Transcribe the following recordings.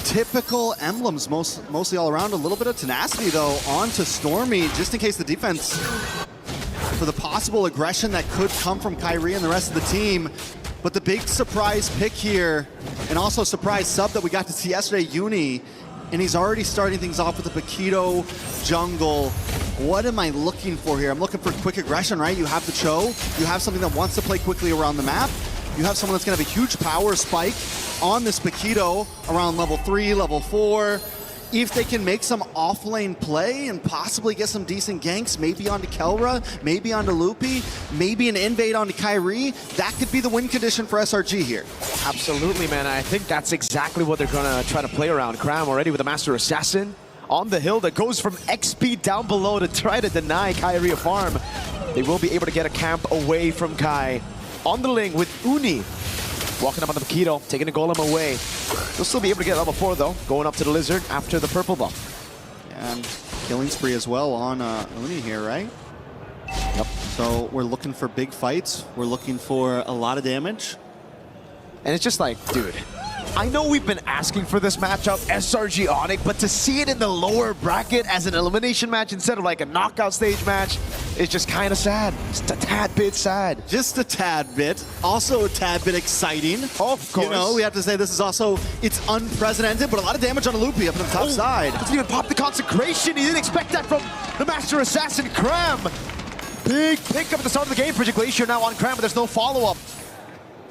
typical emblems mostly all around. A little bit of tenacity though onto Stormy, just in case the defense for the possible aggression that could come from KAIRI and the rest of the team. But the big surprise pick here, and also surprise sub that we got to see yesterday, Uni, and he's already starting things off with the Paquito jungle. What am I looking for here? I'm looking for quick aggression, right? You have the Cho, you have something that wants to play quickly around the map, you have someone that's gonna have a huge power spike on this Paquito around level 3, level 4. If they can make some off-lane play and possibly get some decent ganks, maybe onto Kelra, maybe onto Loopy, maybe an invade onto KAIRI, that could be the win condition for SRG here. Absolutely, man. I think that's exactly what they're gonna try to play around. Cram already with a Master Assassin on the hill that goes from XP down below to try to deny KAIRI a farm. They will be able to get a camp away from Kai. On the link with Uni. Walking up on the Paquito, taking the golem away. They'll still be able to get level 4 though, going up to the Lizard after the purple buff. And killing spree as well on Uni here, right? Yep. So we're looking for big fights. We're looking for a lot of damage. And it's just like, dude, I know we've been asking for this matchup, SRG Onyx, but to see it in the lower bracket as an elimination match instead of like a knockout stage match, it's just kind of sad. Just a tad bit sad. Just a tad bit. Also a tad bit exciting. Of course. You know, we have to say this is also, it's unprecedented, but a lot of damage on a Loopy up on the top side. Doesn't even pop the consecration. He didn't expect that from the Master Assassin, Cram. Big pick up at the start of the game. Frigid Glacier now on Cram, but there's no follow-up.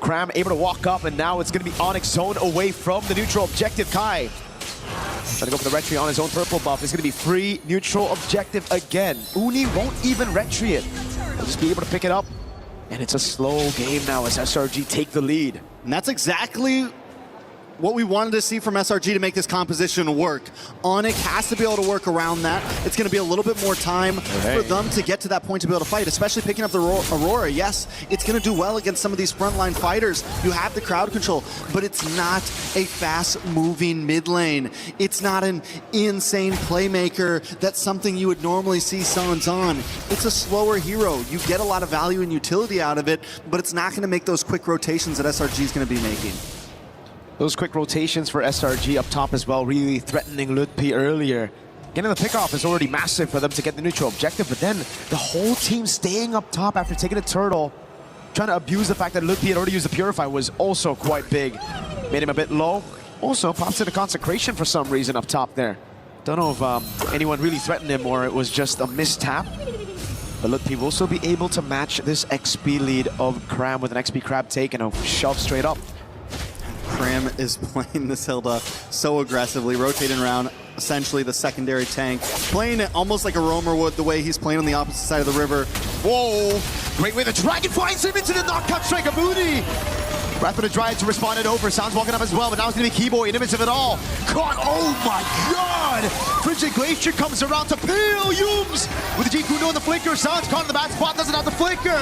Cram able to walk up, and now it's going to be Onyx zone away from the neutral objective. Kai trying to go for the retry on his own purple buff. It's going to be free neutral objective again. Uni won't even retry it. He'll just be able to pick it up. And it's a slow game now as SRG take the lead. And that's exactly what we wanted to see from SRG to make this composition work. Onyx has to be able to work around that. It's going to be a little bit more time for them to get to that point to be able to fight, especially picking up the Aurora. Yes, it's going to do well against some of these frontline fighters. You have the crowd control, but it's not a fast-moving mid lane. It's not an insane playmaker. That's something you would normally see Sans on. It's a slower hero. You get a lot of value and utility out of it, but it's not going to make those quick rotations that SRG is going to be making. Those quick rotations for SRG up top as well, really threatening Ludpi earlier. Getting the pickoff is already massive for them to get the neutral objective, but then the whole team staying up top after taking a turtle, trying to abuse the fact that Ludpi had already used the Purify was also quite big. Made him a bit low. Also pops in a consecration for some reason up top there. Don't know if anyone really threatened him or it was just a mistap. But Ludpi will also be able to match this XP lead of Cram with an XP Crab take and a shove straight up. Cram is playing this Hilda so aggressively, rotating around essentially the secondary tank. Playing it almost like a roamer would, the way he's playing on the opposite side of the river. Whoa! Great way the Dragon finds him into the knockout strike of Moody! Wrath of the Dryad to respond it over. Sounds walking up as well, but now it's going to be Keyboy in image of it all. Caught, oh my god! Frigid Glacier comes around to peel Yums with the G-Kundo and the flicker. Sounds caught in the bad spot, doesn't have the flicker.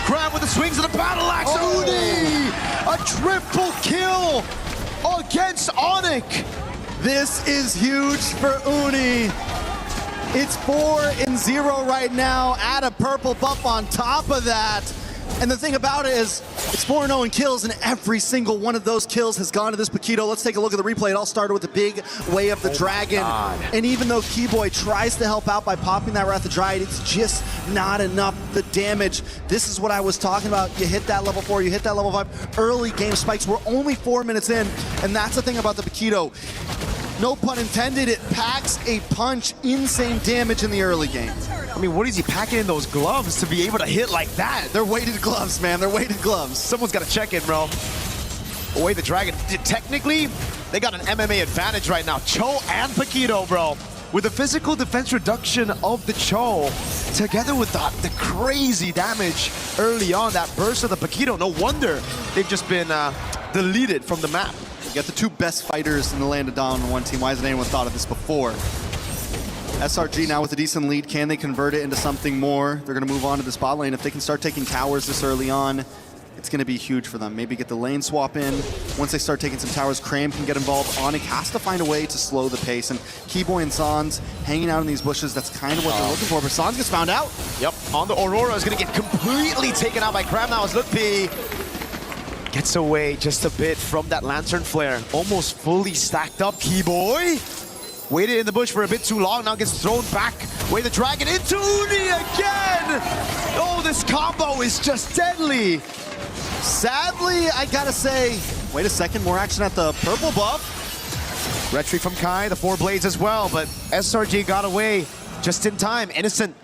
Cram with the swings of the battle axe. Uni! A triple kill against Onyx. This is huge for Uni. It's 4-0 right now. Add a purple buff on top of that. And the thing about it is, it's 4-0 in kills, and every single one of those kills has gone to this Paquito. Let's take a look at the replay. It all started with the big Way of the Dragon. And even though Keyboy tries to help out by popping that Wrath of Dryad, it's just not enough. The damage, this is what I was talking about. You hit that level 4, you hit that level 5. Early game spikes. We're only 4 minutes in, and that's the thing about the Paquito. No pun intended, it packs a punch. Insane damage in the early game. I mean, what is he packing in those gloves to be able to hit like that? They're weighted gloves, man. They're weighted gloves. Someone's got to check in, bro. Away the Dragon. Technically, they got an MMA advantage right now. Cho and Paquito, bro. With the physical defense reduction of the Cho, together with the crazy damage early on, that burst of the Paquito, no wonder they've just been deleted from the map. You got the two best fighters in the land of Dawn on one team. Why hasn't anyone thought of this before? SRG now with a decent lead. Can they convert it into something more? They're going to move on to the spot lane. If they can start taking towers this early on, it's going to be huge for them. Maybe get the lane swap in. Once they start taking some towers, Cram can get involved. Onyx has to find a way to slow the pace. And Keyboy and Sans hanging out in these bushes, that's kind of what they're looking for. But Sans gets found out. Yep, on the Aurora is going to get completely taken out by Cram now as Ludpi. Gets away just a bit from that Lantern Flare. Almost fully stacked up, Keyboy. Waited in the bush for a bit too long, now gets thrown back. Way the Dragon into Uni again! Oh, this combo is just deadly. Sadly, I gotta say, wait a second, more action at the purple buff. Retry from Kai, the 4 blades as well, but SRG got away just in time. Innocent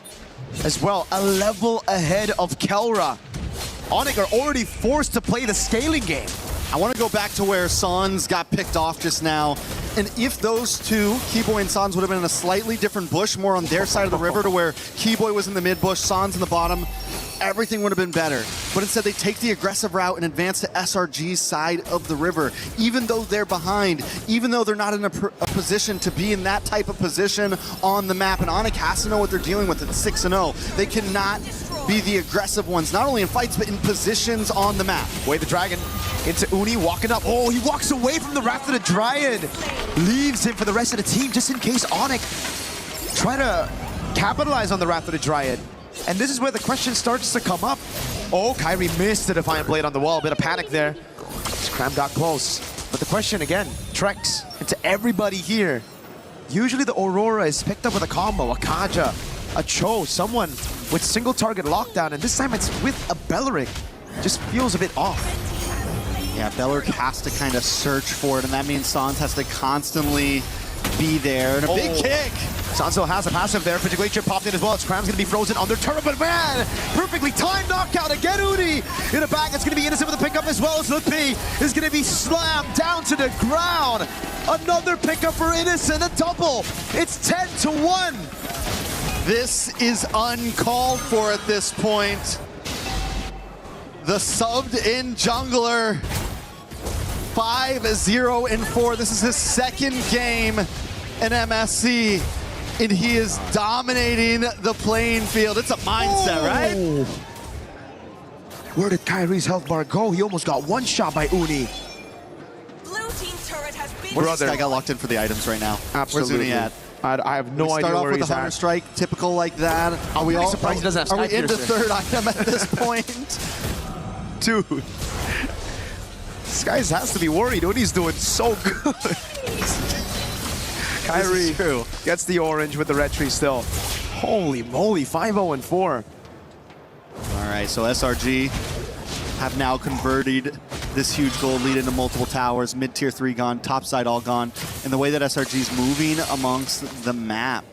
as well, a level ahead of Kelra. Onyx are already forced to play the scaling game. I want to go back to where Sans got picked off just now. And if those two, Keyboy and Sans, would have been in a slightly different bush, more on their side of the river to where Keyboy was in the mid bush, Sans in the bottom, everything would have been better. But instead they take the aggressive route and advance to SRG's side of the river. Even though they're behind, even though they're not in a position to be in that type of position on the map. And Onyx has to know what they're dealing with at 6-0. They cannot be the aggressive ones, not only in fights, but in positions on the map. Way the Dragon into Uni, walking up. Oh, he walks away from the Wrath of the Dryad. Leaves him for the rest of the team, just in case Onyx try to capitalize on the Wrath of the Dryad. And this is where the question starts to come up. Oh, KAIRI missed the Defiant Blade on the wall. A bit of panic there. Scram got close. But the question again, Trex, and to everybody here, usually the Aurora is picked up with a combo, a Kaja, a Cho, someone with single target lockdown, and this time it's with a Belleric. Just feels a bit off. Yeah, Belleric has to kind of search for it, and that means Sans has to constantly be there. And a big kick! Sanso has a passive there. Glacier popped in as well. Scram's gonna be frozen under turret, but man, perfectly timed knockout again. Uni in the back. It's gonna be Innocent with the pickup as well as Lutpi is gonna be slammed down to the ground. Another pickup for Innocent, a double. It's 10-1. This is uncalled for at this point. The subbed in jungler, 5-0-4. This is his second game in MSC, and he is dominating the playing field. It's a mindset, right? Where did KAIRI's health bar go? He almost got one shot by Uni. Blue team turret has been Where's this guy got locked in for the items right now? Absolutely. Where's Uni at? I have no idea where he's at. Start off with the Hunter Strike, typical like that. Are we all surprised he doesn't have Are we Sky into Piercer? third item at this point? Dude, this guy has to be worried. Uni's doing so good. KAIRI gets the orange with the red tree still. Holy moly, 5-0-4. All right, so SRG have now converted this huge gold lead into multiple towers, mid-tier 3 gone, top side all gone, and the way that SRG is moving amongst the map,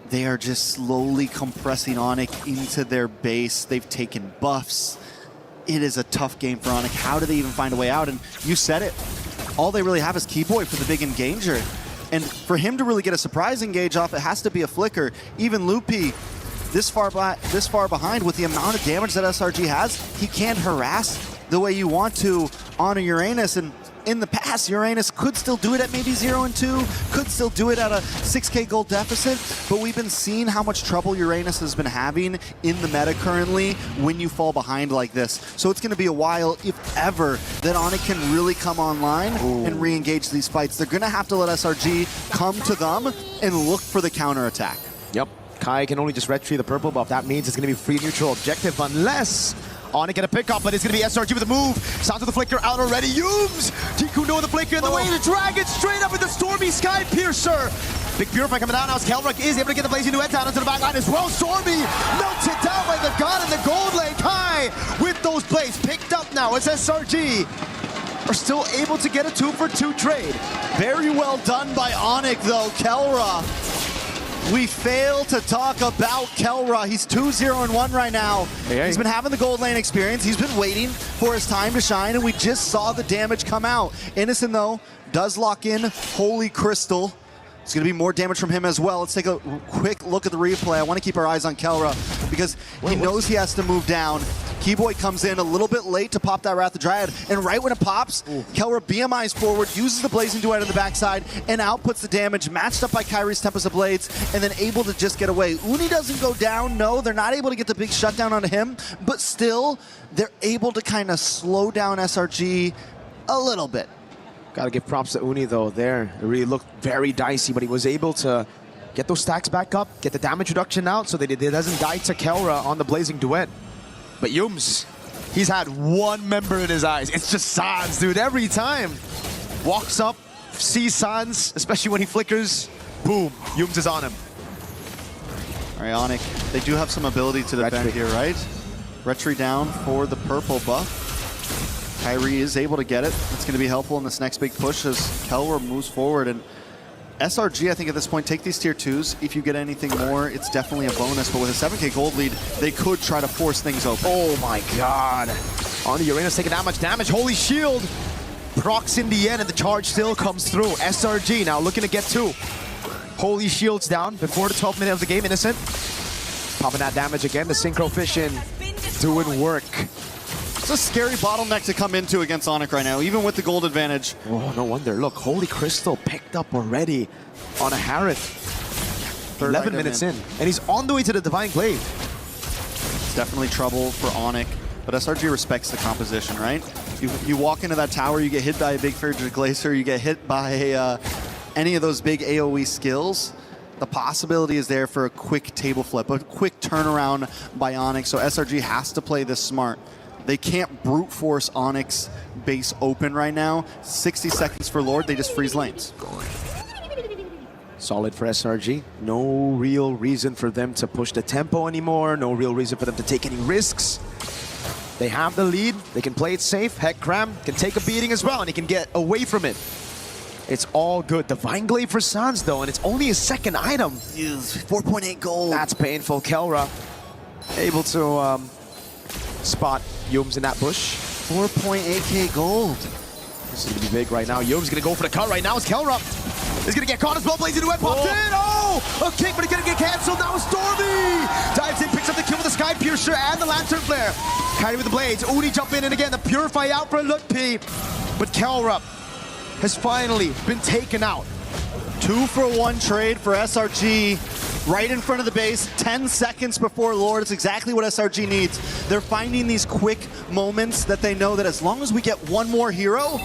they are just slowly compressing Onyx into their base. They've taken buffs. It is a tough game for Onyx. How do they even find a way out? And you said it. All they really have is Keyboy for the big engager. And for him to really get a surprise engage off, it has to be a flicker. Even Lutpi, this far behind, with the amount of damage that SRG has, he can't harass the way you want to on a Uranus. And in the past, Uranus could still do it at maybe 0-2, could still do it at a 6K gold deficit, but we've been seeing how much trouble Uranus has been having in the meta currently when you fall behind like this. So it's going to be a while, if ever, that Onyx can really come online and re-engage these fights. They're going to have to let SRG come to them and look for the counterattack. Yep, Kai can only just retrieve the purple buff. That means it's going to be free neutral objective unless Onyx get a pickup, but it's going to be SRG with a move. Sounds of the flicker out already. Yums! Tikuno with the flicker in the way. The Dragon straight up with the Stormy Sky Piercer. Big Purify coming down now as Kelra is able to get the Blazing Duet down into the back line as well. Stormy melted down by the god in the gold lane. Kai with those blades picked up now as SRG are still able to get a 2-for-2 trade. Very well done by Onyx, though. Kelra. We fail to talk about Kelra. He's 2-0-1 right now. He's been having the gold lane experience. He's been waiting for his time to shine, and we just saw the damage come out. Innocent, though, does lock in Holy Crystal. It's going to be more damage from him as well. Let's take a quick look at the replay. I want to keep our eyes on Kelra because he knows he has to move down. Keyboy comes in a little bit late to pop that Wrath of Dryad, and right when it pops, Kelra BMIs forward, uses the Blazing Duet on the backside, and outputs the damage, matched up by KAIRI's Tempest of Blades, and then able to just get away. Uni doesn't go down, no, they're not able to get the big shutdown onto him, but still, they're able to kind of slow down SRG a little bit. Gotta give props to Uni though there. It really looked very dicey, but he was able to get those stacks back up, get the damage reduction out so that it doesn't die to Kelra on the Blazing Duet. But Yums he's had one member in his eyes. It's just Sans, dude. Every time. Walks up, sees Sans, especially when he flickers. Boom, Yums is on him. All right, Onyx, they do have some ability to defend here, right? Retry down for the purple buff. KAIRI is able to get it. It's going to be helpful in this next big push as Kelra moves forward. And SRG, I think at this point, take these tier 2s. If you get anything more, it's definitely a bonus. But with a 7K gold lead, they could try to force things open. Oh my god. On the Uranus taking that much damage. Holy Shield procs in the end, and the charge still comes through. SRG now looking to get 2. Holy Shield's down before the 12th minute of the game. Innocent popping that damage again. The Synchro Fission doing work. It's a scary bottleneck to come into against Onyx right now, even with the gold advantage. Oh, no wonder. Look, Holy Crystal picked up already on a Harith. 11 minutes in, and he's on the way to the Divine Glaive. It's definitely trouble for Onyx, but SRG respects the composition, right? You walk into that tower, you get hit by a big Frigid Glacier, you get hit by any of those big AoE skills. The possibility is there for a quick table flip, a quick turnaround by Onyx, so SRG has to play this smart. They can't brute force Onyx base open right now. 60 seconds for Lord, they just freeze lanes. Solid for SRG. No real reason for them to push the tempo anymore. No real reason for them to take any risks. They have the lead. They can play it safe. Heck, Cram can take a beating as well, and he can get away from it. It's all good. Divine Glaive for Sans, though, and it's only his second item. 4.8 gold. That's painful. Kelra able to spot Yums in that bush. 4.8k gold. This is going to be big right now. Yums going to go for the cut right now. It's Kelra. He's going to get caught as well. Blazing away. Popped in. Oh! A kick, but he's going to get canceled. Now it's Stormy. Dives in, picks up the kill with the Sky Piercer and the Lantern Flare. KAIRI with the blades. Uni jump in, and again, the Purify out for Lutpi. But Kelra has finally been taken out. 2-for-1 trade for SRG. Right in front of the base, 10 seconds before Lord. It's exactly what SRG needs. They're finding these quick moments that they know that as long as we get one more hero,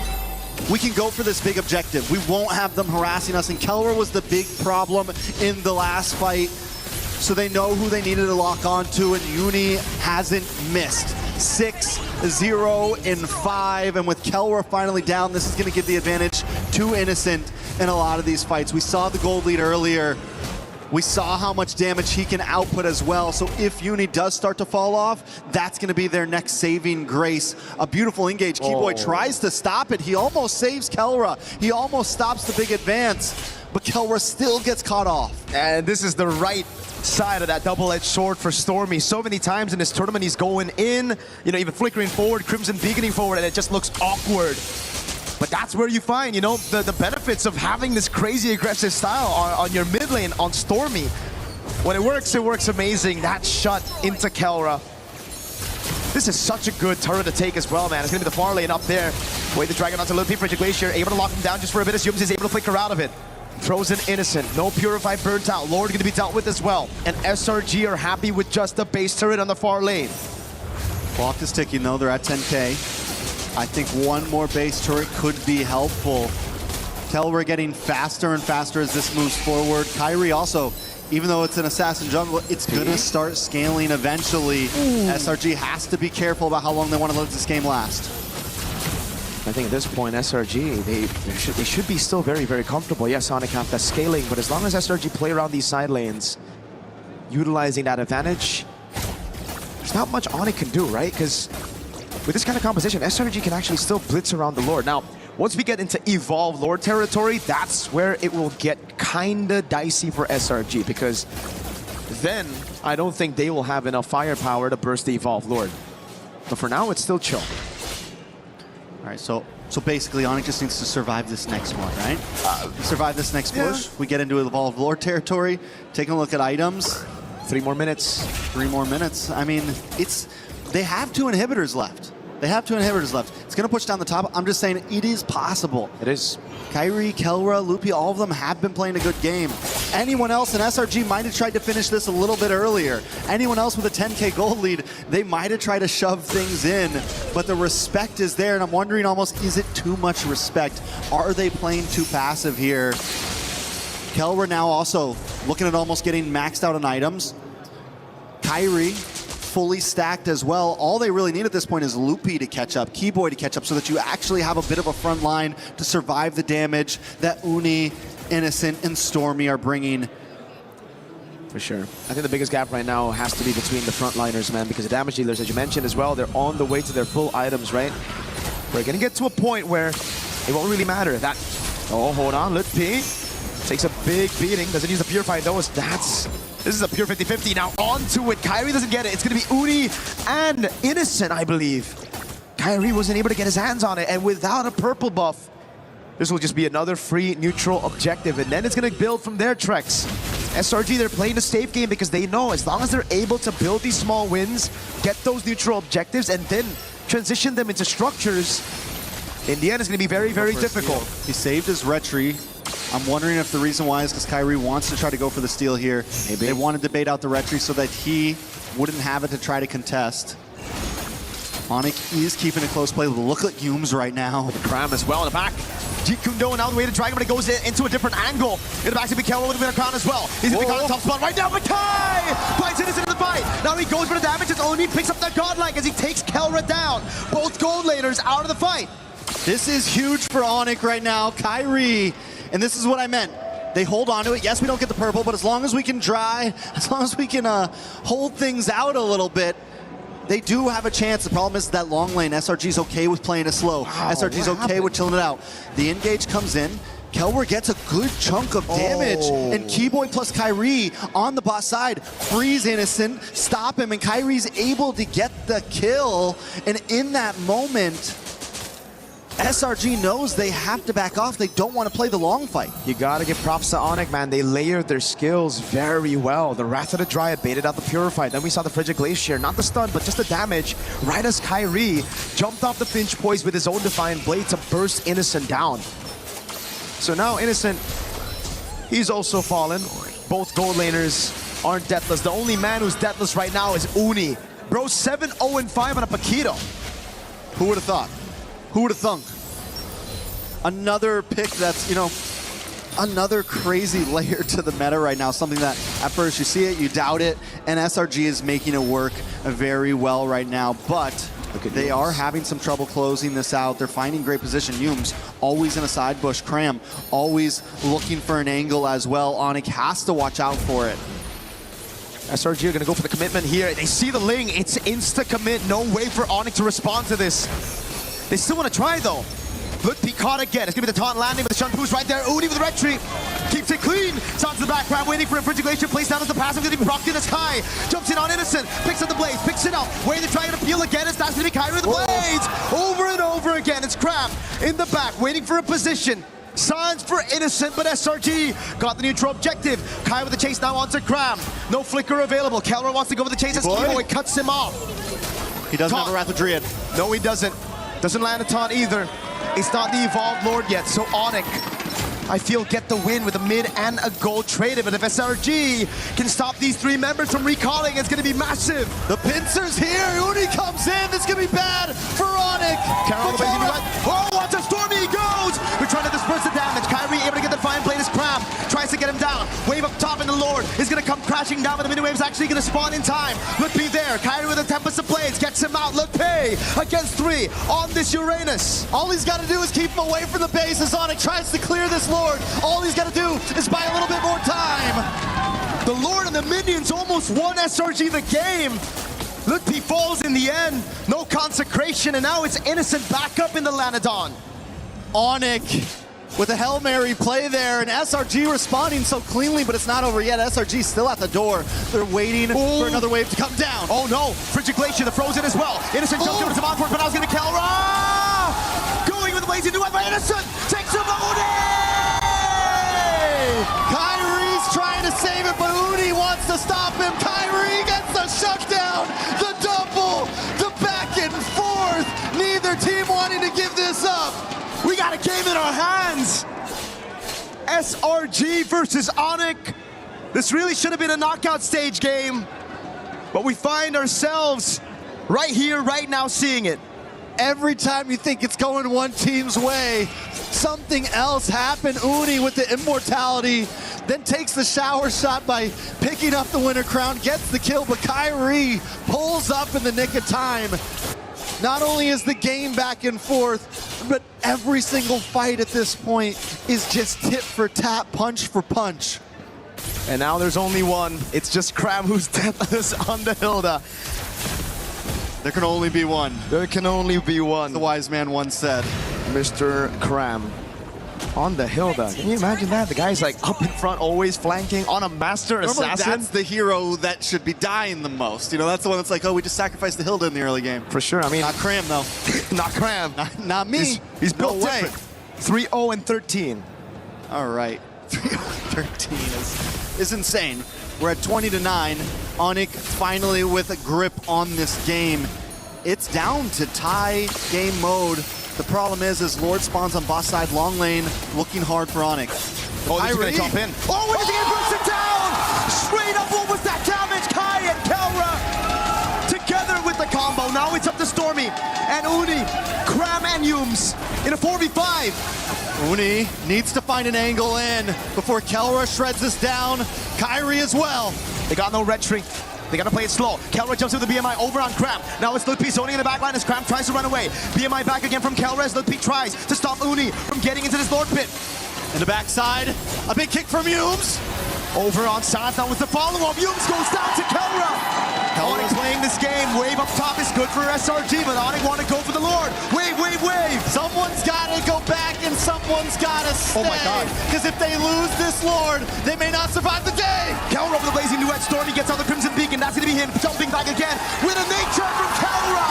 we can go for this big objective. We won't have them harassing us, and Kelra was the big problem in the last fight. So they know who they needed to lock onto, and Uni hasn't missed. 6-0 in 5, and with Kelra finally down, this is going to give the advantage to Innocent in a lot of these fights. We saw the gold lead earlier. We saw how much damage he can output as well. So if Uni does start to fall off, that's going to be their next saving grace. A beautiful engage. Keyboy tries to stop it. He almost saves Kelra. He almost stops the big advance, but Kelra still gets caught off. And this is the right side of that double-edged sword for Stormy. So many times in this tournament, he's going in, you know, even flickering forward, Crimson beaconing forward, and it just looks awkward. But that's where you find, you know, the benefits of having this crazy aggressive style on your mid lane on Stormy. When it works amazing. That shot into Kelra. This is such a good turret to take as well, man. It's going to be the far lane up there. Wait the dragon onto Lutpi, Frigid Glacier, able to lock him down just for a bit as Yums is able to flicker out of it. Frozen Innocent, no Purify burnt out. Lord going to be dealt with as well. And SRG are happy with just the base turret on the far lane. Clock is ticking though, they're at 10k. I think one more base turret could be helpful. Kelra getting faster and faster as this moves forward. KAIRI also, even though it's an assassin jungle, it's gonna start scaling eventually. SRG has to be careful about how long they want to let this game last. I think at this point, SRG, they should be still very, very comfortable. Yes, Sonic have that scaling, but as long as SRG play around these side lanes, utilizing that advantage, there's not much Onyx can do, right? Because with this kind of composition, SRG can actually still blitz around the Lord. Now, once we get into Evolve Lord territory, that's where it will get kinda dicey for SRG, because then I don't think they will have enough firepower to burst the Evolve Lord. But for now, it's still chill. All right, so basically Onyx just needs to survive this next one, right? Survive this next push. We get into Evolve Lord territory, taking a look at items. 3 more minutes. 3 more minutes. I mean, they have 2 inhibitors left. They have 2 inhibitors left. It's going to push down the top. I'm just saying it is possible. It is. KAIRI, Kelra, Lutpi, all of them have been playing a good game. Anyone else in SRG might have tried to finish this a little bit earlier. Anyone else with a 10k gold lead, they might have tried to shove things in, but the respect is there, and I'm wondering almost, is it too much respect? Are they playing too passive here? Kelra now also looking at almost getting maxed out on items. KAIRI fully stacked as well. All they really need at this point is Loopy to catch up, Keyboy to catch up, so that you actually have a bit of a front line to survive the damage that Uni, Innocent, and Stormy are bringing. For sure. I think the biggest gap right now has to be between the frontliners, man, because the damage dealers, as you mentioned as well, they're on the way to their full items, right? We're going to get to a point where it won't really matter. That, oh, hold on, Lutpi takes a big beating, doesn't use the Purify though. This is a pure 50-50. Now onto it, KAIRI doesn't get it. It's going to be Uni and Innocent, I believe. KAIRI wasn't able to get his hands on it, and without a purple buff, this will just be another free neutral objective, and then it's going to build from there, Trex. SRG, they're playing the safe game because they know as long as they're able to build these small wins, get those neutral objectives, and then transition them into structures, in the end it's going to be very, very difficult. He saved his retry. I'm wondering if the reason why is because KAIRI wants to try to go for the steal here. Maybe. They wanted to bait out the retry so that he wouldn't have it to try to contest. Onyx is keeping a close play. Look at Humes right now. Cram as well in the back. Jeet Kune Do now the way to Dragon, but it goes into a different angle. In the back to Mikael with a crown as well. He's going to be on the top spot right now, but Kai finds Innocent in the fight. Now he goes for the damage as Oni picks up that godlike as he takes Kelra down. Both gold laners out of the fight. This is huge for Onyx right now. KAIRI, and this is what I meant. They hold on to it. Yes, we don't get the purple, but as long as we can as long as we can hold things out a little bit, they do have a chance. The problem is that long lane, SRG's okay with playing it slow. Wow, SRG's okay with chilling it out. The engage comes in. Kelwer gets a good chunk of damage, and Keyboy plus KAIRI on the bot side freeze Innocent, stop him, and KAIRI's able to get the kill. And in that moment, SRG knows they have to back off. They don't want to play the long fight. You gotta give props to Onyx, man. They layered their skills very well. The Wrath of the Dryad baited out the Purify. Then we saw the Frigid Glacier. Not the stun, but just the damage. Right as KAIRI jumped off the Finch Poise with his own Defiant Blade to burst Innocent down. So now Innocent, he's also fallen. Both gold laners aren't deathless. The only man who's deathless right now is Uni. Bro, 7-0-5 on a Paquito. Who would have thought? Who would have thunk? Another pick that's, you know, another crazy layer to the meta right now. Something that at first you see it, you doubt it, and SRG is making it work very well right now. But they are having some trouble closing this out. They're finding great position. Humes always in a side bush. Cram always looking for an angle as well. Onyx has to watch out for it. SRG are going to go for the commitment here. They see the Ling. It's insta-commit. No way for Onyx to respond to this. They still want to try, though. Lutpi caught again. It's going to be the taunt landing, but the Shun Pu's right there. Uni with the red tree. Keeps it clean. Sounds to the background, waiting for a Frigid Glacier. Placed down as the passive. Going to be procced in the sky. Jumps in on Innocent. Picks up the blades. Picks it up. Waiting to try to peel again. It's that's going to be KAIRI with the blades. Over and over again. It's Cram in the back, waiting for a position. Signs for Innocent, but SRG got the neutral objective. Kai with the chase now onto Cram. No flicker available. Kelra wants to go with the chase as Keyboy cuts him off. He doesn't have a Wrath of Dryad. No, he doesn't. Doesn't land a taunt either. It's not the Evolved Lord yet, so Onyx, I feel, get the win with a mid and a gold traded. But if SRG can stop these three members from recalling, it's going to be massive. The pincers here. Uni comes in. This is going to be bad for Onyx. Oh, watch how Stormy he goes. We're trying to disperse the damage. KAIRI able to get the Defiant Blade as Cram tries to get him down. Wave up top, and the Lord is going to come crashing down, but the mini wave's actually going to spawn in time. Lutpi there. KAIRI with a Tempest of Blades gets him out. Lutpi against 3 on this Uranus. All he's got to do is keep him away from the base as Onyx tries to clear this Lord. All he's got to do is buy a little bit more time. The Lord and the minions almost won SRG the game. Lutpi falls in the end. No consecration, and now it's Innocent back up in the Lanadon. Onyx with a Hail Mary play there, and SRG responding so cleanly, but it's not over yet. SRG still at the door. They're waiting for another wave to come down. Oh no, Frigid Glacier, the Frozen as well. Innocent jumps over to Monfort, but now he's going to Kelra. Going with the lazy new by Innocent. Takes him Uni! KAIRI's trying to save it, but Uni wants to stop him. KAIRI gets the shutdown, the double, the back and forth. Neither team wanting to give this up. We got a game in our hands. SRG versus Onyx. This really should have been a knockout stage game, but we find ourselves right here, right now, seeing it. Every time you think it's going one team's way, something else happened. Uni with the immortality then takes the shower shot by picking up the winner crown, gets the kill, but KAIRI pulls up in the nick of time. Not only is the game back and forth, but every single fight at this point is just tit for tat, punch for punch. And now there's only one. It's just Cram who's deathless on the Hilda. There can only be one. There can only be one. The wise man once said. Mr. Cram on the Hilda. Can you imagine that? The guy's like up in front, always flanking on a master Normally assassin. that's the hero that should be dying the most. You know, that's the one that's like, oh, we just sacrificed the Hilda in the early game. For sure. I mean, Not Cram, though. not Cram. Not me. He's built No way. different. 3-0 and 13. All right. 3-13 is insane. We're at 20-9. Onyx finally with a grip on this game. It's down to tie game mode. The problem is Lord spawns on boss side, long lane, looking hard for Onyx. Oh, this is going to jump in. Oh, and he's going to burst it down! Straight up, what was that damage? Kai and Kelra together with the combo. Now it's up to Stormy and Uni, Cram and Yums in a 4v5. Uni needs to find an angle in before Kelra shreds this down. KAIRI as well. They got no retry. They gotta play it slow. Kelra jumps with the BMI over on Cram. Now it's Ludwig zoning in the backline as Cram tries to run away. BMI back again from Kelra as Ludwig tries to stop Uni from getting into this Lord pit. In the backside, a big kick from Yums. Over on Santh, now with the follow-up. Yums goes down to Kelra. Onyx playing this game. Wave up top is good for SRG, but Onyx want to go for the Lord. Wave, wave, wave. Someone's got to go back and someone's got to stay. Oh my God. Because if they lose this Lord, they may not survive the day. Kelra over the blazing duet. Stormy gets out the Crimson Beacon. That's going to be him jumping back again with a nature from Kelra.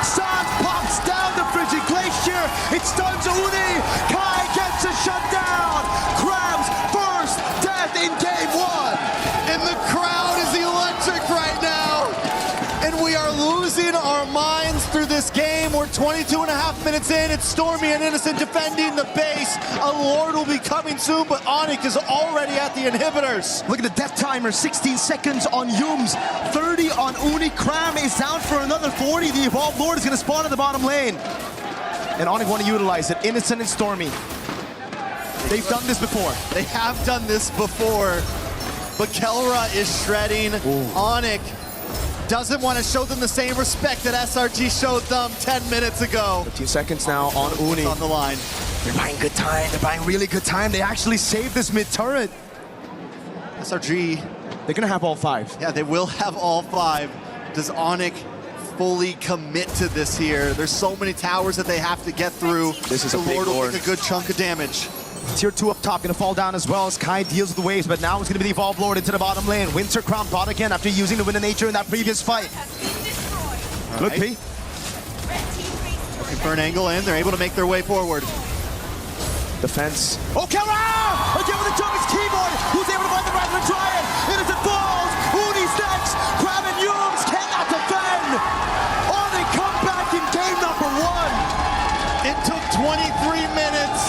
Santh pops down the frigid glacier. It stuns Uni. Kai gets a shutdown. Cram's first death in game one. And the crowd is electric right now. And we are losing our minds through this game. We're 22 and a half minutes in. It's Stormy and Innocent defending the base. A Lord will be coming soon, but Onyx is already at the inhibitors. Look at the death timer, 16 seconds on Yums, 30 on Uni. Cram is down for another 40. The Evolved Lord is going to spawn in the bottom lane. And Onyx want to utilize it. Innocent and Stormy. They've done this before. They have done this before, but Kelra is shredding. Onyx doesn't want to show them the same respect that SRG showed them 10 minutes ago. 15 seconds now on Uni. It's on the line. They're buying good time. They're buying really good time. They actually saved this mid turret. SRG, They're going to have all 5. yeah, they will have all 5. Does Onyx fully commit to this here? There's so many towers that they have to get through. This is the a big Lord will Lord. take a good chunk of damage. Tier 2 up top, going to fall down as well as Kai deals with the waves, but now it's going to be the Evolved Lord into the bottom lane. Winter Crown bought again after using the Wind of Nature in that previous fight. Look, P. Looking for an angle in. They're able to make their way forward. Defense. Oh, Kelra! Again with the jump, it's Keyboard, who's able to find the right Giant. Innocent falls. Uni's next. Cram and Yums cannot defend. Oh, they come back in game number 1. It took 23 minutes.